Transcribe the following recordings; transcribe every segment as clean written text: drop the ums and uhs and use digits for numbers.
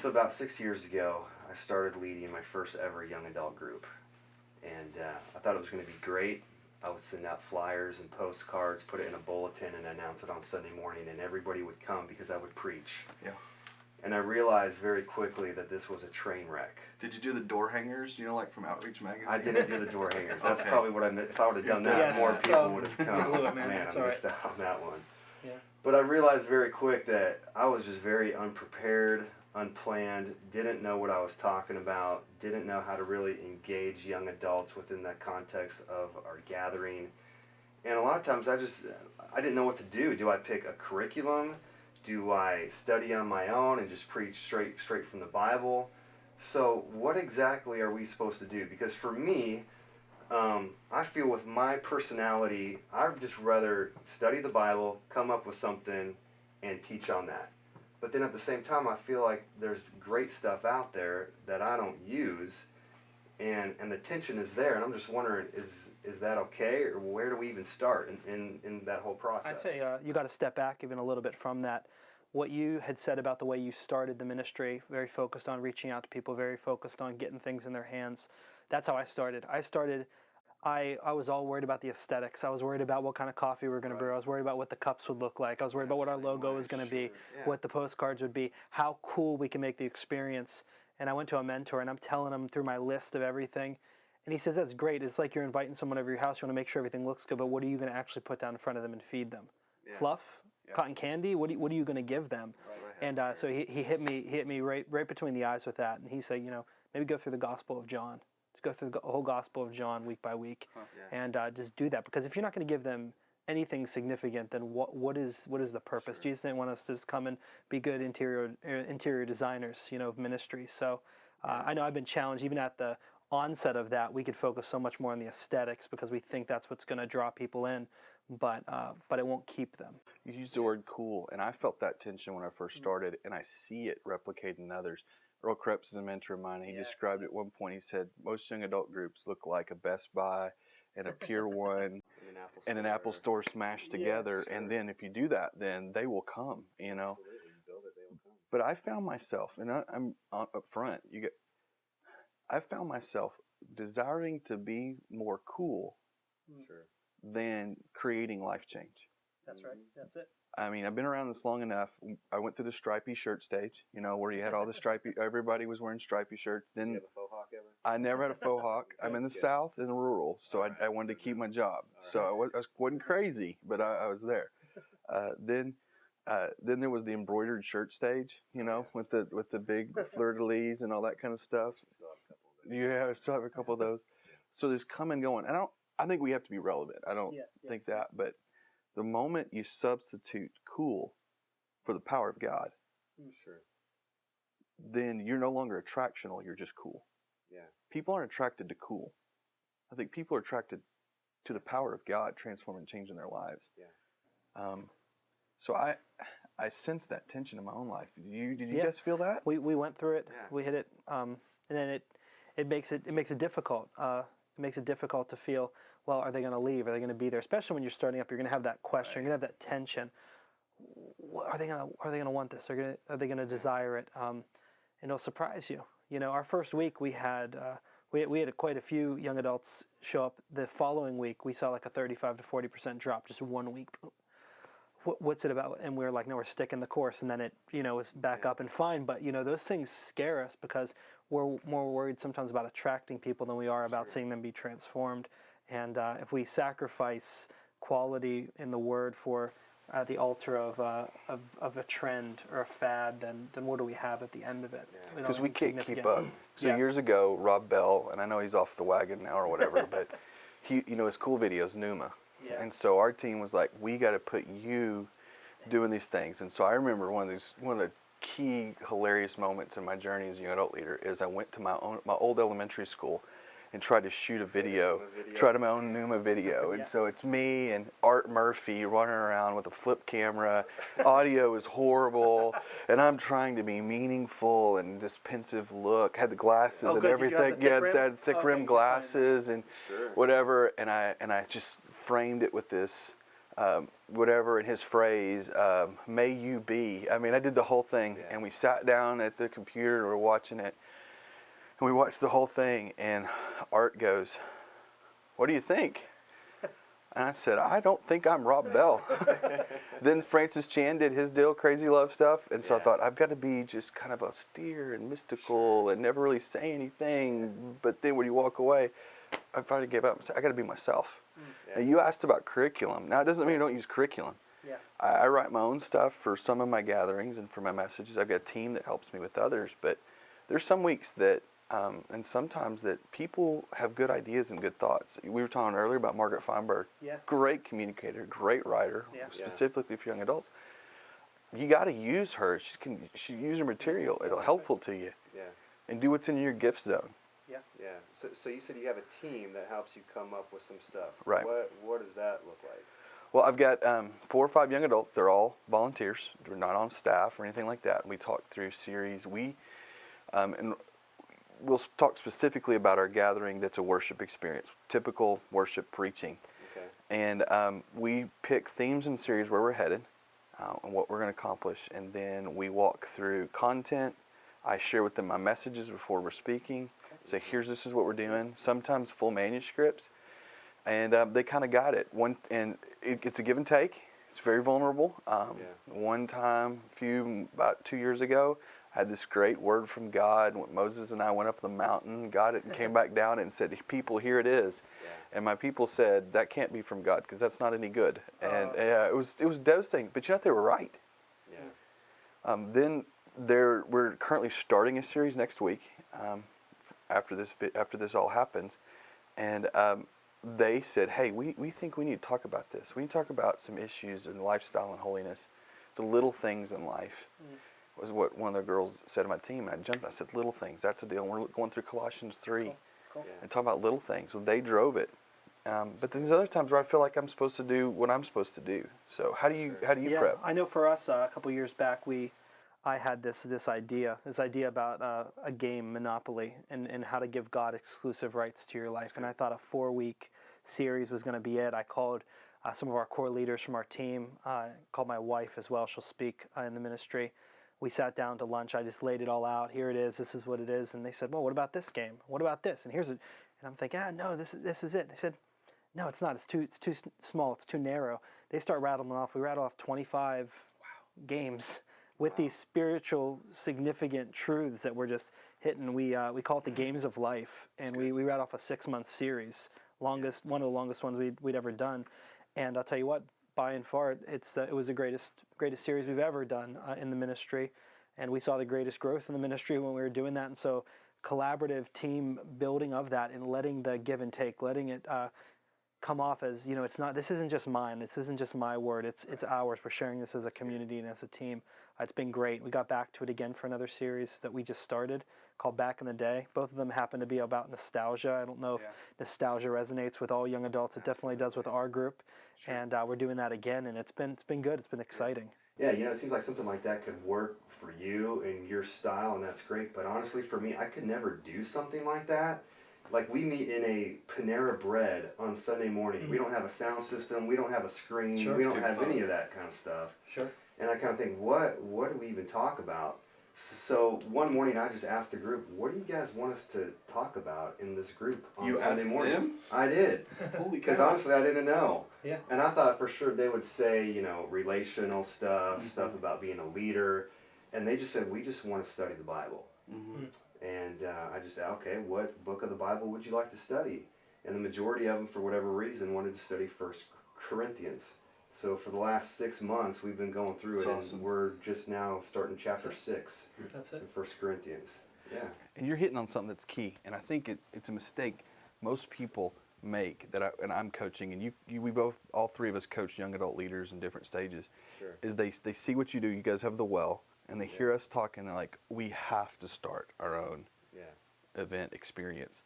So about 6 years ago, I started leading my first ever young adult group. And I thought it was going to be great. I would send out flyers and postcards, put it in a bulletin, and announce it on Sunday morning, and everybody would come because I would preach. Yeah. And I realized very quickly that this was a train wreck. Did you do the door hangers, like from Outreach Magazine? I didn't do the door hangers. That's Okay. probably what I meant. If I would have done that, Yes, more people so would have you come. blew it, man. Man, It's I all missed right. out on that one. Yeah. But I realized very quick that I was just very unprepared, unplanned, didn't know what I was talking about, didn't know how to really engage young adults within that context of our gathering. And a lot of times I didn't know what to do. Do I pick a curriculum? Do I study on my own and just preach straight from the Bible? So what exactly are we supposed to do? Because for me, I feel with my personality, I'd just rather study the Bible, come up with something, and teach on that. But then at the same time, I feel like there's great stuff out there that I don't use, and the tension is there. And I'm just wondering, is that okay, or where do we even start in that whole process? I'd say you got to step back even a little bit from that. What you had said about the way you started the ministry, very focused on reaching out to people, very focused on getting things in their hands. That's how I started. I was all worried about the aesthetics. I was worried about what kind of coffee we were going to brew. I was worried about what the cups would look like. I was worried about what our logo was going to be, what the postcards would be, how cool we can make the experience. And I went to a mentor, and I'm telling him through my list of everything. And he says, that's great. It's like you're inviting someone over your house. You want to make sure everything looks good, but what are you going to actually put down in front of them and feed them? Yeah. Fluff? Yeah. Cotton candy? What are you going to give them? Right. And so he hit me right between the eyes with that. And he said, maybe go through the Gospel of John. Let's go through the whole Gospel of John week by week, and just do that. Because if you're not going to give them anything significant, then what is the purpose? Sure. Jesus didn't want us to just come and be good interior designers, of ministry. So I know I've been challenged even at the onset of that. We could focus so much more on the aesthetics because we think that's what's going to draw people in, but it won't keep them. You used the word cool, and I felt that tension when I first started, and I see it replicated in others. Earl Krebs is a mentor of mine. He described it at one point. He said, most young adult groups look like a Best Buy and a Pier 1 and an Apple Store smashed together. Sure. And then if you do that, then they will come, Absolutely. You build it, they will come. But I found myself, and I'm up front, I found myself desiring to be more cool than creating life change. That's right. That's it. I mean, I've been around this long enough. I went through the stripy shirt stage, where you had all the stripy, everybody was wearing stripy shirts. Then Did you have a faux hawk ever? I never had a faux hawk. I'm in the South, in the rural, so I wanted to keep my job. So I wasn't crazy, but I was there. Then there was the embroidered shirt stage, with the big fleur-de-lis and all that kind of stuff. I still have a couple of those. So there's come and going. I think we have to be relevant. I don't think that, but the moment you substitute cool for the power of God, then you're no longer attractional, you're just cool. Yeah. People aren't attracted to cool. I think people are attracted to the power of God transforming and changing their lives. Yeah. So I sense that tension in my own life. Did you guys feel that? We went through it. Yeah. We hit it, and then it makes it difficult. It makes it difficult to feel, well, are they going to leave? Are they going to be there? Especially when you're starting up, you're going to have that question. You're going to have that tension. Are they going to want this? Are they going to desire it? And it'll surprise you. Our first week we had quite a few young adults show up. The following week we saw like a 35 to 40% drop just 1 week. What's it about? And we were like, no, we're sticking the course. And then it, was back up and fine. But, those things scare us because we're more worried sometimes about attracting people than we are about seeing them be transformed. And if we sacrifice quality in the Word for the altar of a trend or a fad, then what do we have at the end of it? Because we can't keep up. So years ago, Rob Bell, and I know he's off the wagon now or whatever, but he, his cool videos, Numa. Yeah. And so our team was like, we got to put you doing these things. And so I remember one of the key hilarious moments in my journey as a young adult leader is I went to my old elementary school and tried to shoot a video, tried my own Numa video. And so it's me and Art Murphy running around with a flip camera. Audio is horrible, and I'm trying to be meaningful and this pensive look. Had the glasses and everything. Had thick rim glasses and whatever. And I just framed it with this. whatever, and his phrase, may you be. I mean, I did the whole thing, Yeah. and we sat down at the computer, and we're watching it, and we watched the whole thing, and Art goes, what do you think? And I said, I don't think I'm Rob Bell. Then Francis Chan did his deal, Crazy Love stuff, and so I Yeah. thought, I've got to be just kind of austere and mystical and never really say anything, but then when you walk away, I finally gave up and said, I got to be myself. Yeah. Now, you asked about curriculum. Now, it doesn't mean you don't use curriculum. Yeah. I write my own stuff for some of my gatherings and for my messages. I've got a team that helps me with others, but there's some weeks that, and sometimes that people have good ideas and good thoughts. We were talking earlier about Margaret Feinberg. Yeah. Great communicator, great writer, Yeah. specifically for young adults. You got to use her. She use her material. It'll helpful to you. Yeah. And do what's in your gift zone. Yeah. Yeah. So you said you have a team that helps you come up with some stuff. Right. What does that look like? Well, I've got 4 or 5 young adults. They're all volunteers. They're not on staff or anything like that. We talk through series. And we'll talk specifically about our gathering that's a worship experience, typical worship preaching. Okay. And we pick themes and series where we're headed and what we're going to accomplish. And then we walk through content. I share with them my messages before we're speaking. Say, this is what we're doing. Sometimes full manuscripts. And they kind of guide it. It's a give and take. It's very vulnerable. One time, about 2 years ago, I had this great word from God. When Moses and I went up the mountain, got it, and came back down and said, people, here it is. Yeah. And my people said, that can't be from God because that's not any good. And it was devastating. But you know, they were right. Yeah. Then we're currently starting a series next week after this all happens. And they said, hey, we think we need to talk about this. We need to talk about some issues in lifestyle and holiness, the little things in life. Was what one of the girls said to my team. And I said, little things, that's the deal. And we're going through Colossians 3 Cool. and talk about little things. Well, they drove it. But then there's other times where I feel like I'm supposed to do what I'm supposed to do. So how do you Yeah, prep? I know for us, a couple years back, I had this idea about a game, Monopoly, and how to give God exclusive rights to your life. And I thought a 4-week series was going to be it. I called some of our core leaders from our team, called my wife as well. She'll speak in the ministry. We sat down to lunch. I just laid it all out. Here it is. This is what it is. And they said, well, what about this game? What about this? And and I'm thinking, no, this is it. They said, no, it's not. It's too small. It's too narrow. They start rattling off. We rattle off 25 games with these spiritual, significant truths that we're just hitting. We call it the games of life, and we rattle off a 6-month series, one of the longest ones we'd ever done. And I'll tell you what, by and far, it was the greatest series we've ever done in the ministry, and we saw the greatest growth in the ministry when we were doing that. And so, collaborative team building of that and letting the give and take, letting it come off as, it's not, this isn't just mine, this isn't just my word, it's ours. We're sharing this as a community and as a team. It's been great. We got back to it again for another series that we just started called Back in the Day. Both of them happen to be about nostalgia. I don't know if nostalgia resonates with all young adults. It definitely does with our group. Sure. And we're doing that again, and it's been good. It's been exciting. Yeah, it seems like something like that could work for you and your style, and that's great. But honestly, for me, I could never do something like that. Like, we meet in a Panera Bread on Sunday morning. We don't have a sound system. We don't have a screen. Sure, we don't have any of that kind of stuff. Sure. And I kind of think, what do we even talk about? So one morning I just asked the group, what do you guys want us to talk about in this group on Sunday morning? Them? I did. Holy Because cow. honestly, I didn't know. Yeah. And I thought for sure they would say, relational stuff, stuff about being a leader. And they just said, we just want to study the Bible. Mm-hmm. And I just said, okay, what book of the Bible would you like to study? And the majority of them, for whatever reason, wanted to study 1 Corinthians. So for the last 6 months, we've been going through it, That's awesome. and we're just now starting chapter 6 That's in it. 1 Corinthians. Yeah. And you're hitting on something that's key, and I think it's a mistake most people make and I'm coaching, and all three of us coach young adult leaders in different stages. Sure. Is they see what you do. You guys have the well, and they hear us talking. They're like, we have to start our own event experience.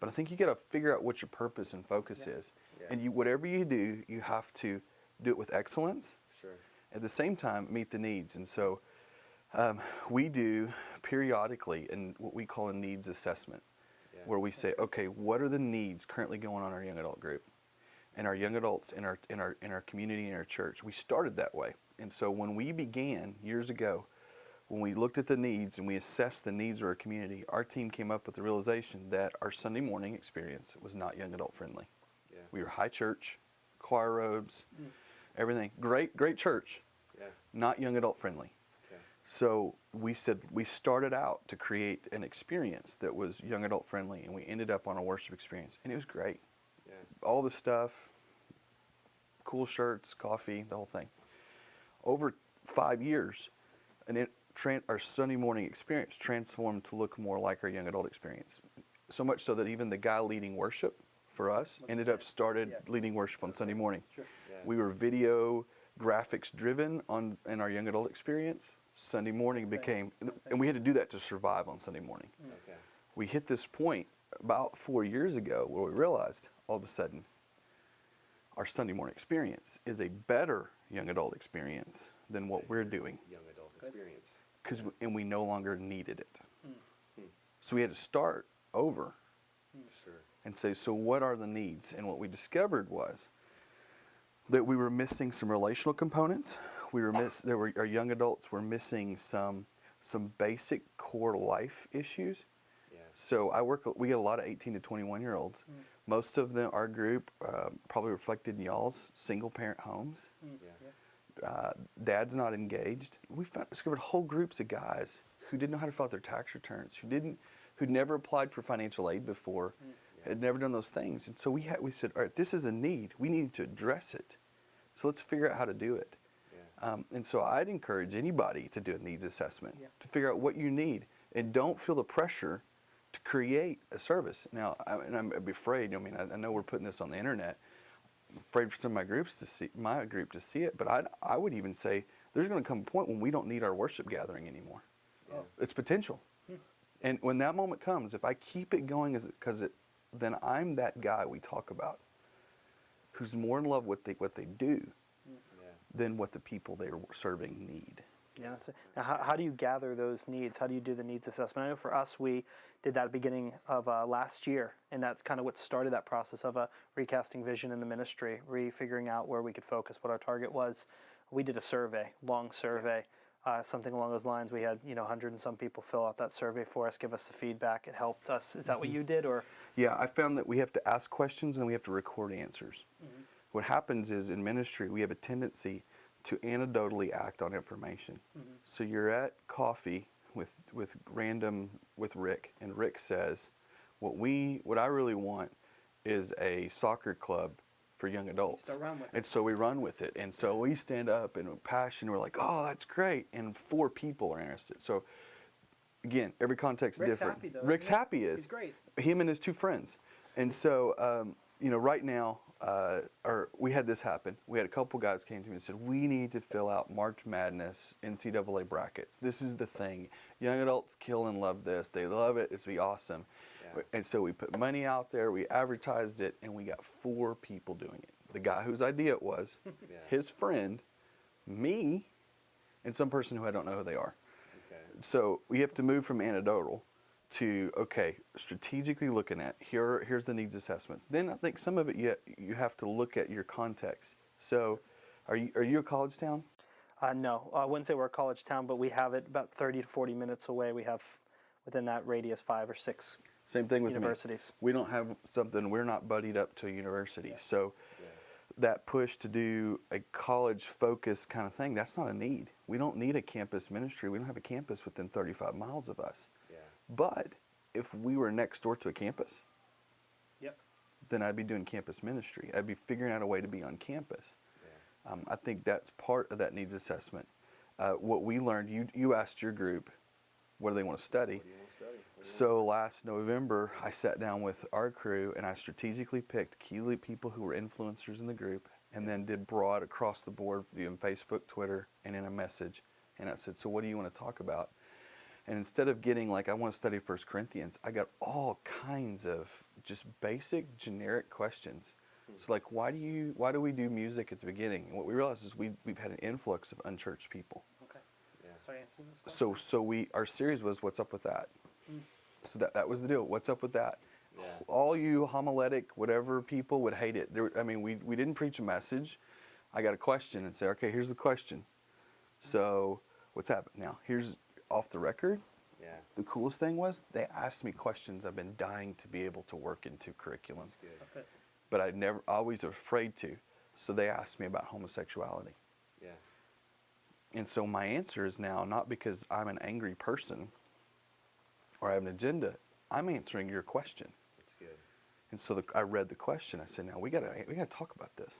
But I think you got to figure out what your purpose and focus is, and whatever you do, you have to do it with excellence. Sure. At the same time, meet the needs. And so we do periodically what we call a needs assessment, where we say, okay, what are the needs currently going on in our young adult group? and our young adults in our community and our church. We started that way. And so when we began years ago, when we looked at the needs and we assessed the needs of our community, our team came up with the realization that our Sunday morning experience was not young adult friendly. Yeah. We were high church, choir robes, everything. Great church, Yeah. not young adult friendly. Okay. So we said we started out to create an experience that was young adult friendly, and we ended up on a worship experience, and it was great. Yeah. All the stuff, cool shirts, coffee, the whole thing. Over 5 years, our Sunday morning experience transformed to look more like our young adult experience. So much so that even the guy leading worship for us ended up leading worship on Sunday morning. Sure. Yeah. We were video graphics driven in our young adult experience. Sunday morning became, and we had to do that to survive on Sunday morning. Okay. We hit this point about 4 years ago where we realized all of a sudden our Sunday morning experience is a better young adult experience than what we're doing. Young adult experience. And we no longer needed it. So we had to start over Sure. and say, so what are the needs? And what we discovered was that we were missing some relational components. Our young adults were missing some basic core life issues. Yeah. So we get a lot of 18 to 21 year olds. Most of them, our group, probably reflected in y'all's single parent homes. Yeah. Dad's not engaged. We discovered whole groups of guys who didn't know how to fill out their tax returns, who'd never applied for financial aid before, had never done those things. And so we said, all right, this is a need. We need to address it. So let's figure out how to do it. Yeah. And so I'd encourage anybody to do a needs assessment, to figure out what you need, and don't feel the pressure to create a service. Now, I'd be afraid. I know we're putting this on the internet. I'm afraid for some of my group to see it, but I would even say there's going to come a point when we don't need our worship gathering anymore. Yeah. It's potential. And when that moment comes, if I keep it going then I'm that guy we talk about who's more in love with what they do than what the people they're serving need. Yeah. Now, how do you gather those needs? How do you do the needs assessment? I know for us, we did that at the beginning of last year, and that's kind of what started that process of recasting vision in the ministry, refiguring out where we could focus, what our target was. We did a survey, long survey, something along those lines. We had 100 and some people fill out that survey for us, give us the feedback. It helped us. Is that what you did, or? Yeah, I found that we have to ask questions and we have to record answers. What happens is in ministry, we have a tendency to anecdotally act on information. So you're at coffee with Rick, and Rick says, what I really want is a soccer club for young adults. And so we run with it. And so we stand up and with passion, we're like, oh, that's great. And 4 people are interested. So again, every context is different. Happy, though, Rick's happy is. He's great. Him and his 2 friends. And so, right now, we had this happen. We had a couple guys came to me and said, we need to fill out March Madness NCAA brackets. This is the thing. Young adults kill and love this. They love it. It's be awesome. Yeah. And so we put money out there, we advertised it, and we got 4 people doing it. The guy whose idea it was, his friend, me, and some person who I don't know who they are. Okay. So we have to move from anecdotal to, strategically looking at, here's the needs assessments. Then I think some of it you have to look at your context. So are you a college town? No, I wouldn't say we're a college town, but we have it about 30 to 40 minutes away. We have within that radius 5 or 6 Same thing with universities. Me. We don't have something, we're not buddied up to a university. So that push to do a college focused kind of thing, that's not a need. We don't need a campus ministry. We don't have a campus within 35 miles of us. Yeah. But if we were next door to a campus, then I'd be doing campus ministry. I'd be figuring out a way to be on campus. Yeah. I think that's part of that needs assessment. What we learned, you asked your group, what do they want to study? What do you want to study? So last November, I sat down with our crew and I strategically picked key people who were influencers in the group, and then did broad across the board via Facebook, Twitter, and in a message. And I said, so what do you want to talk about? And instead of getting I want to study 1 Corinthians, I got all kinds of just basic, generic questions. So why do we do music at the beginning? And what we realized is we've had an influx of unchurched people. Okay. Yeah. So answering this question. So our series was, what's up with that? So that was the deal. What's up with that? All you homiletic, whatever people would hate it. We didn't preach a message. I got a question and say, okay, here's the question. So what's happened? Now, here's off the record. Yeah. The coolest thing was they asked me questions I've been dying to be able to work into curriculum. That's good. But I never, always afraid to. So they asked me about homosexuality. Yeah. And so my answer is now not because I'm an angry person or I have an agenda. I'm answering your question. That's good. And so I read the question. I said, now we gotta talk about this.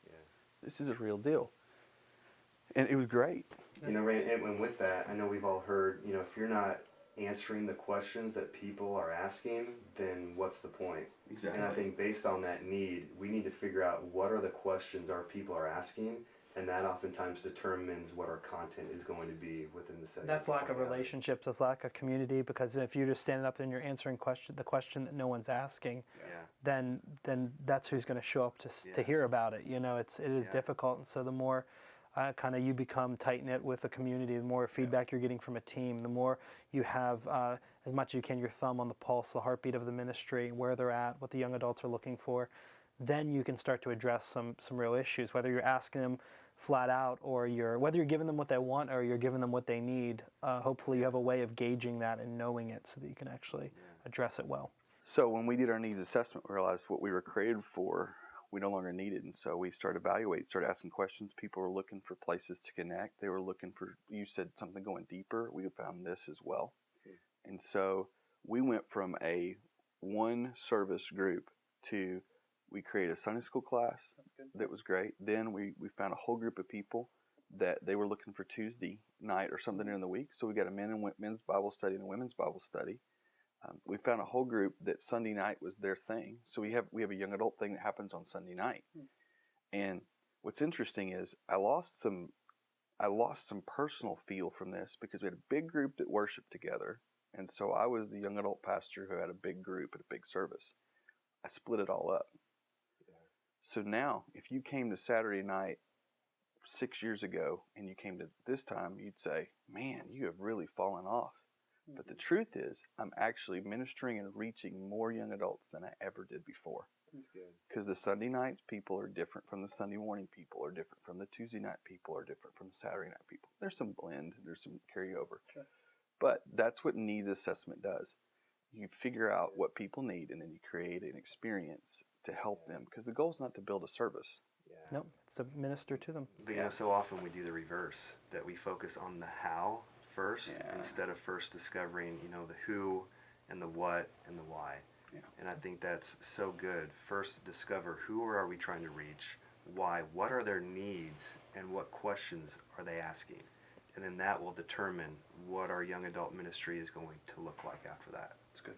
Yeah. This is a real deal. And it was great. You know, and with that, I know we've all heard, you know, if you're not answering the questions that people are asking, then what's the point? Exactly. And I think based on that need, we need to figure out what are the questions our people are asking, and that oftentimes determines what our content is going to be within the setting. That's lack of relationships. That's lack of community. Because if you're just standing up and you're answering the question that no one's asking, then that's who's going to show up to hear about it. You know, it is difficult. And so the more kind of you become tight knit with the community, the more feedback you're getting from a team, the more you have as much as you can your thumb on the pulse, the heartbeat of the ministry, where they're at, what the young adults are looking for. Then you can start to address some real issues, whether you're asking them flat out or whether you're giving them what they want or you're giving them what they need. Hopefully you have a way of gauging that and knowing it so that you can actually address it well. So when we did our needs assessment, we realized what we were created for, we no longer needed. And so we started evaluating, started asking questions. People were looking for places to connect. They were looking for, you said something going deeper. We found this as well. And so we went from a one service group to we created a Sunday school class that was great. Then we found a whole group of people that they were looking for Tuesday night or something during the week. So we got a men's Bible study and a women's Bible study. We found a whole group that Sunday night was their thing. So we have a young adult thing that happens on Sunday night. And what's interesting is I lost some personal feel from this because we had a big group that worshiped together. And so I was the young adult pastor who had a big group at a big service. I split it all up. So now, if you came to Saturday night 6 years ago and you came to this time, you'd say, man, you have really fallen off. But the truth is, I'm actually ministering and reaching more young adults than I ever did before. That's good. Because the Sunday night people are different from the Sunday morning people, are different from the Tuesday night people, are different from the Saturday night people. There's some blend, there's some carryover. Sure. But that's what needs assessment does. You figure out what people need and then you create an experience to help them. Because the goal is not to build a service. Nope, it's to minister to them. But you know, so often we do the reverse, that we focus on the how first instead of first discovering, you know, the who and the what and the why. Yeah. And I think that's so good. First discover who are we trying to reach, why, what are their needs, and what questions are they asking. And then that will determine what our young adult ministry is going to look like after that. That's good.